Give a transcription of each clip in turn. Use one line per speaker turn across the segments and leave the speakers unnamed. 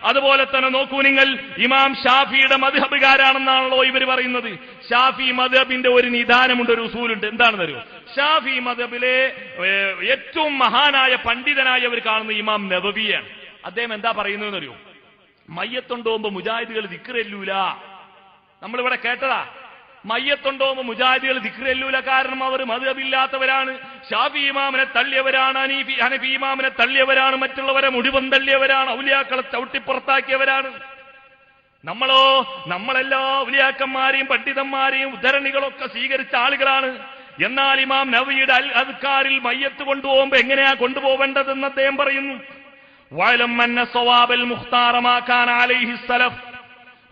അതുപോലെ തന്നെ നോക്കൂ നിങ്ങൾ, ഇമാം ഷാഫിയുടെ മദ്ഹബുകാരാണെന്നാണല്ലോ ഇവർ പറയുന്നത്. ഷാഫി മദ്ഹബിന്റെ ഒരു നിദാനമുണ്ട്, ഒരു ഉസൂലുണ്ട്. എന്താണെന്ന് അറിയോ? ഷാഫി മദ്ഹബിലെ ഏറ്റവും മഹാനായ പണ്ഡിതനായി അവർ കാണുന്ന ഇമാം നവവിയാണ്. അദ്ദേഹം എന്താ പറയുന്നതെന്ന് അറിയോ? മയ്യത്തുണ്ടോമ്പോ മുജാഹിദുകൾ ദിക്റെല്ലൂല. നമ്മളിവിടെ കേട്ടതാ, മയ്യത്തുണ്ടോമ്പോ മുജാഹിദുകൾ ദിക്റെല്ലൂല. കാരണം അവർ മദ്ഹബില്ലാത്തവരാണ്, ഷാഫി ഇമാമിനെ തള്ളിയവരാണ്, ഹനഫി ഇമാമിനെ തള്ളിയവരാണ്, മറ്റുള്ളവരെ മുഴുവൻ തള്ളിയവരാണ്, ഔലിയാക്കളെ ചവിട്ടിപ്പുറത്താക്കിയവരാണ്. നമ്മളെല്ലാ ഔലിയാക്കന്മാരെയും പണ്ഡിതന്മാരെയും ഉദ്ധരണികളൊക്കെ സ്വീകരിച്ച ആളുകളാണ്. എന്നാൽ ഇമാം നവവിയുടെ അൽ അദ്കാറിൽ മയ്യത്ത് കൊണ്ടുപോകുമ്പോ എങ്ങനെയാ കൊണ്ടുപോകേണ്ടതെന്ന് അദ്ദേഹം പറയുന്നു. വഅലം അന്ന സവാബൽ മുഖ്താറ മാ കാന അലൈഹി സലഫ്.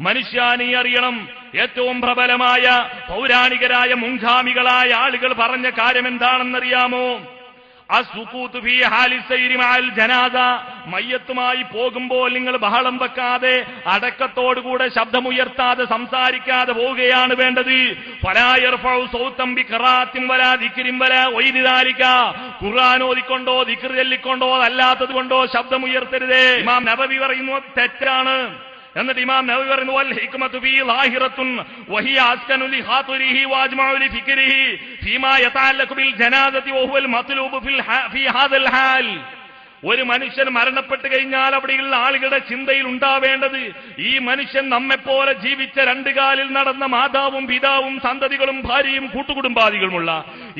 മനുഷ്യാനി അറിയണം, ഏറ്റവും പ്രബലമായ പൗരാണികരായ മുൻഗാമികളായ ആളുകൾ പറഞ്ഞ കാര്യം എന്താണെന്നറിയാമോ? അസ്സുകൂതു ഫീ ഹാലി സൈരി മഅൽ ജനാസ. മയ്യത്തുമായി പോകുമ്പോൾ നിങ്ങൾ ബഹളം വെക്കാതെ, അടക്കത്തോടുകൂടെ ശബ്ദമുയർത്താതെ, സംസാരിക്കാതെ പോവുകയാണ് വേണ്ടത്. ഫലാ യർഫഉ സൗതൻ ബിഖറാത്തിൻ വലാ ദിക്രിൻ വലാ ഗൈരി ദാലിക. ഖുർആൻ ഓതിക്കൊണ്ടോ ദിക്ർ ചൊല്ലിക്കൊണ്ടോ അല്ലാത്തത് കൊണ്ടോ ശബ്ദമുയർത്തരുത്. ഇമാം നബവി പറയുന്നു തെറ്റാണ്. എന്നിട്ട് ഇമാം നവവി പറയുന്നു വൽ ഹിക്മതു ഫീ ളാഹിറത്തുൻ വഹിയ അസ്കനു ലി ഖാതിരിഹി വഅജ്മഉ ലി ഫിക്രിഹി ഫീമാ യതഅല്ലഖു ബിൽ ജനാസതി വഹുവൽ മത്ലൂബു ഫീ ഹാദൽ ഹാൽ. ഒരു മനുഷ്യൻ മരണപ്പെട്ടു കഴിഞ്ഞാൽ അവിടെയുള്ള ആളുകളുടെ ചിന്തയിൽ ഉണ്ടാവേണ്ടത്, ഈ മനുഷ്യൻ നമ്മെപ്പോലെ ജീവിച്ച രണ്ടു കാലിൽ നടന്ന മാതാവും പിതാവും സന്തതികളും ഭാര്യയും കൂട്ടുകുടുംബാദികളുമുള്ള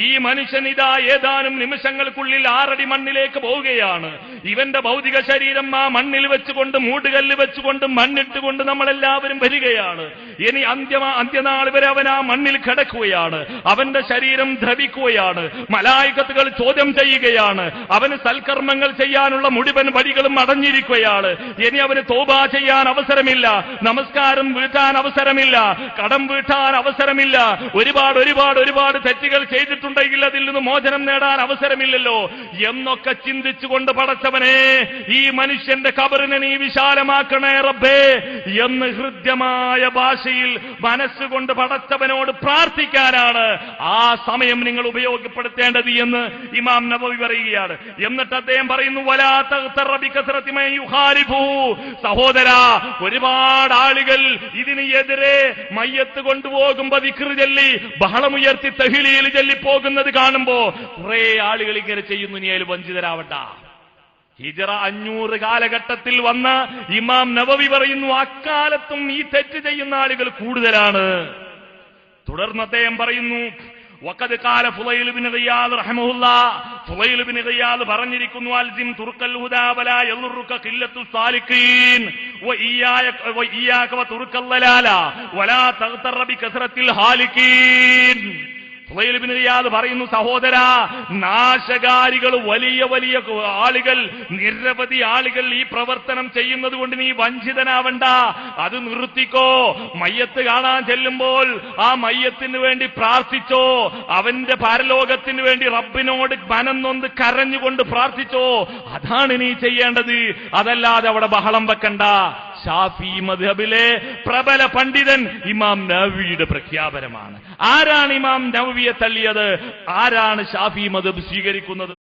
ഈ മനുഷ്യൻ ഇതാ ഏതാനും നിമിഷങ്ങൾക്കുള്ളിൽ 6 അടി മണ്ണിലേക്ക് പോവുകയാണ്. ഇവന്റെ ഭൗതിക ശരീരം ആ മണ്ണിൽ വെച്ചുകൊണ്ട്, മൂടുകല്ല് വെച്ചുകൊണ്ട്, മണ്ണിട്ടുകൊണ്ട് നമ്മളെല്ലാവരും വരികയാണ്. ഇനി അന്ത്യനാൾ വരെ അവൻ ആ മണ്ണിൽ കിടക്കുകയാണ്. അവന്റെ ശരീരം ദ്രവിക്കുകയാണ്. മലായികത്തുകൾ ചോദ്യം ചെയ്യുകയാണ്. അവന് സൽക്കർമ്മങ്ങൾ ചെയ്യാനുള്ള മുഴുവൻ വഴികളും അടഞ്ഞിരിക്കുകയാണ്. ഇനി അവന് തൗബ ചെയ്യാൻ അവസരമില്ല, നമസ്കാരം വീട്ടാൻ അവസരമില്ല, കടം വീട്ടാൻ അവസരമില്ല. ഒരുപാട് തെറ്റുകൾ ചെയ്തിട്ടുണ്ടെങ്കിൽ അതിൽ നിന്ന് മോചനം നേടാൻ അവസരമില്ലല്ലോ എന്നൊക്കെ ചിന്തിച്ചുകൊണ്ട്, പടച്ചവനെ ഈ മനുഷ്യന്റെ ഖബറിനെ നീ വിശാലമാക്കണേ റബ്ബേ എന്ന് ഹൃദ്യമായ ഭാഷയിൽ മനസ്സുകൊണ്ട് പടച്ചവനോട് പ്രാർത്ഥിക്കാനാണ് ആ സമയം നിങ്ങൾ ഉപയോഗപ്പെടുത്തേണ്ടത് എന്ന് ഇമാം നവവി പറയുകയാണ്. എന്നിട്ട് അദ്ദേഹം പറയുന്നു വലാ തഗ്തറ ബികസറതി മൻ യുഖാരിഫു. സഹോദരാ, ഒരുപാട് ആളുകൾ ഇതിന് എതിരെ മയ്യത്ത് കൊണ്ടുപോകുമ്പോ ദിക്ർ ചൊല്ലി ബഹളമുയർത്തി തഹ്ലീൽ ചൊല്ലി പോകുന്നത് കാണുമ്പോ കുറെ ആളുകൾ ഇങ്ങനെ ചെയ്യുന്നു. നീ അതിൽ വഞ്ചിതരാവണ്ട. ഹിജ്റ 500 കാലഘട്ടത്തിൽ വന്ന ഇമാം നവവി പറയുന്നു അക്കാലത്തും ഈ തെറ്റ് ചെയ്യുന്ന ആളുകൾ കൂടുതലാണ്. തുടർന്ന് അദ്ദേഹം പറയുന്നു വഖദ് ഖാല ഫുളൈൽ ഇബ്നു ഗിയാദ് റഹിമഹുല്ലാ. ഫുളൈൽ ഇബ്നു ഗിയാദ് പറഞ്ഞിരിക്കുന്നു അൽസിം തുർക്കൽ ഹുദാ വലാ യദുറുക ഖില്ലത്തു സാലിഖീൻ വഇയ്യാക വതുർക്കൽ ദലാല വലാ തഗ്തറ ബികസറത്തിൽ ഹാലിഖീൻ. ഫുളൈൽ ഇബ്നു ഗിയാദ് പറയുന്നു, സഹോദരാ, നാശകാരികൾ വലിയ ആളുകൾ, നിരവധി ആളുകൾ ഈ പ്രവർത്തനം ചെയ്യുന്നത് കൊണ്ട് നീ വഞ്ചിതനാവണ്ട. അത് നിർത്തിക്കോ. മയ്യത്ത് കാണാൻ ചെല്ലുമ്പോൾ ആ മയ്യത്തിന് വേണ്ടി പ്രാർത്ഥിച്ചോ. അവന്റെ പരലോകത്തിന് വേണ്ടി റബ്ബിനോട് മനംനൊന്ന് കരഞ്ഞുകൊണ്ട് പ്രാർത്ഥിച്ചോ. അതാണ് നീ ചെയ്യേണ്ടത്. അതല്ലാതെ അവിടെ ബഹളം വെക്കണ്ട. ഷാഫി മദ്ഹബിലെ പ്രബല പണ്ഡിതൻ ഇമാം നവവിയുടെ പ്രഖ്യാപനമാണ്. ആരാണ് ഇമാം നവവിയെ തള്ളിയത്? ആരാണ് ഷാഫി മദ്ഹബ് സ്വീകരിക്കുന്നത്?